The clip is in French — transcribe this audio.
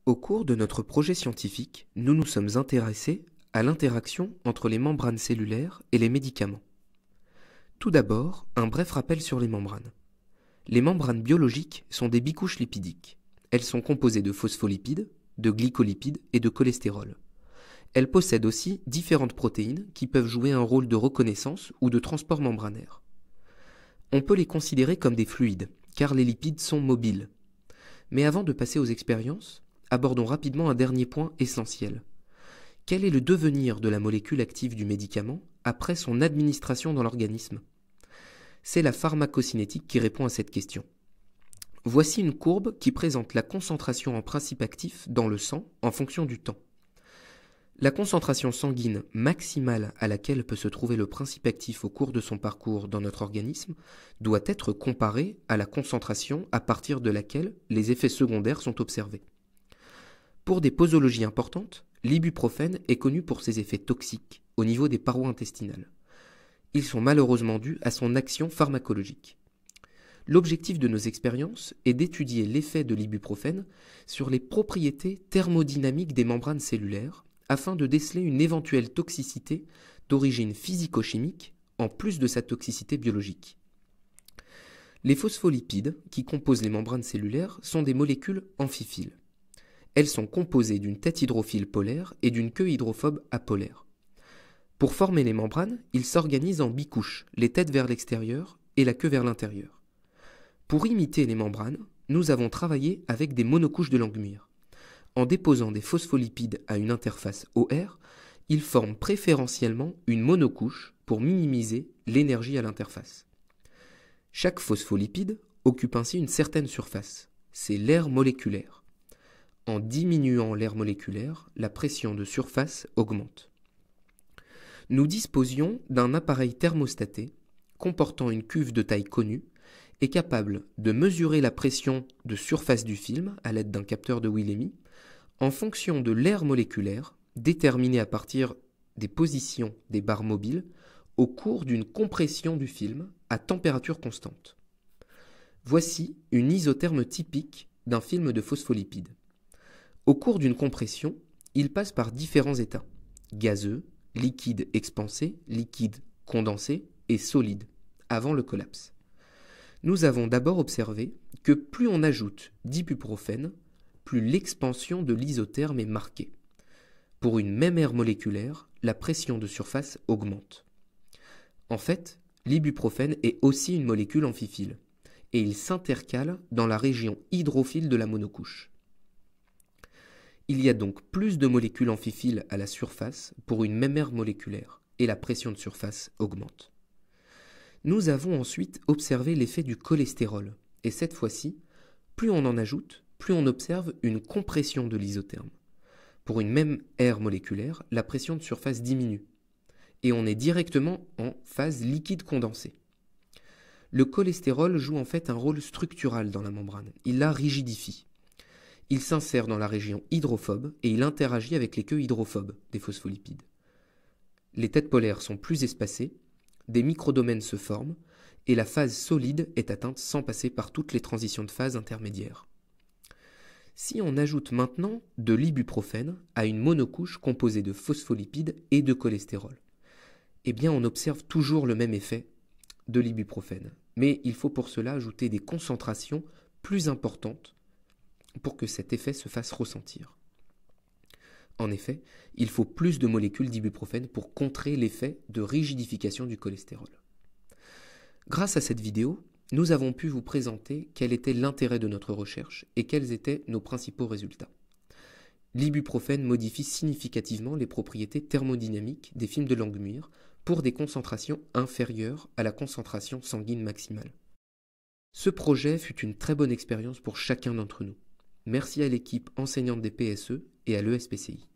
Au cours de notre projet scientifique, nous nous sommes intéressés à l'interaction entre les membranes cellulaires et les médicaments. Tout d'abord, un bref rappel sur les membranes. Les membranes biologiques sont des bicouches lipidiques. Elles sont composées de phospholipides, de glycolipides et de cholestérol. Elles possèdent aussi différentes protéines qui peuvent jouer un rôle de reconnaissance ou de transport membranaire. On peut les considérer comme des fluides, car les lipides sont mobiles. Mais avant de passer aux expériences, abordons rapidement un dernier point essentiel. Quel est le devenir de la molécule active du médicament après son administration dans l'organisme? C'est la pharmacocinétique qui répond à cette question. Voici une courbe qui présente la concentration en principe actif dans le sang en fonction du temps. La concentration sanguine maximale à laquelle peut se trouver le principe actif au cours de son parcours dans notre organisme doit être comparée à la concentration à partir de laquelle les effets secondaires sont observés. Pour des posologies importantes, l'ibuprofène est connu pour ses effets toxiques au niveau des parois intestinales. Ils sont malheureusement dus à son action pharmacologique. L'objectif de nos expériences est d'étudier l'effet de l'ibuprofène sur les propriétés thermodynamiques des membranes cellulaires afin de déceler une éventuelle toxicité d'origine physico-chimique en plus de sa toxicité biologique. Les phospholipides, qui composent les membranes cellulaires, sont des molécules amphiphiles. Elles sont composées d'une tête hydrophile polaire et d'une queue hydrophobe apolaire. Pour former les membranes, ils s'organisent en bicouches, les têtes vers l'extérieur et la queue vers l'intérieur. Pour imiter les membranes, nous avons travaillé avec des monocouches de Langmuir. En déposant des phospholipides à une interface OR, ils forment préférentiellement une monocouche pour minimiser l'énergie à l'interface. Chaque phospholipide occupe ainsi une certaine surface, c'est l'aire moléculaire. En diminuant l'aire moléculaire, la pression de surface augmente. Nous disposions d'un appareil thermostaté comportant une cuve de taille connue et capable de mesurer la pression de surface du film à l'aide d'un capteur de Willemy en fonction de l'aire moléculaire déterminée à partir des positions des barres mobiles au cours d'une compression du film à température constante. Voici une isotherme typique d'un film de phospholipides. Au cours d'une compression, il passe par différents états: gazeux, liquide expansé, liquide condensé et solide, avant le collapse. Nous avons d'abord observé que plus on ajoute d'ibuprofène, plus l'expansion de l'isotherme est marquée. Pour une même aire moléculaire, la pression de surface augmente. En fait, l'ibuprofène est aussi une molécule amphiphile, et il s'intercale dans la région hydrophile de la monocouche. Il y a donc plus de molécules amphiphiles à la surface pour une même aire moléculaire, et la pression de surface augmente. Nous avons ensuite observé l'effet du cholestérol, et cette fois-ci, plus on en ajoute, plus on observe une compression de l'isotherme. Pour une même aire moléculaire, la pression de surface diminue, et on est directement en phase liquide condensée. Le cholestérol joue en fait un rôle structural dans la membrane, il la rigidifie. Il s'insère dans la région hydrophobe et il interagit avec les queues hydrophobes des phospholipides. Les têtes polaires sont plus espacées, des microdomaines se forment et la phase solide est atteinte sans passer par toutes les transitions de phase intermédiaires. Si on ajoute maintenant de l'ibuprofène à une monocouche composée de phospholipides et de cholestérol, eh bien on observe toujours le même effet de l'ibuprofène, mais il faut pour cela ajouter des concentrations plus importantes pour que cet effet se fasse ressentir. En effet, il faut plus de molécules d'ibuprofène pour contrer l'effet de rigidification du cholestérol. Grâce à cette vidéo, nous avons pu vous présenter quel était l'intérêt de notre recherche et quels étaient nos principaux résultats. L'ibuprofène modifie significativement les propriétés thermodynamiques des films de Langmuir pour des concentrations inférieures à la concentration sanguine maximale. Ce projet fut une très bonne expérience pour chacun d'entre nous. Merci à l'équipe enseignante des PSE et à l'ESPCI.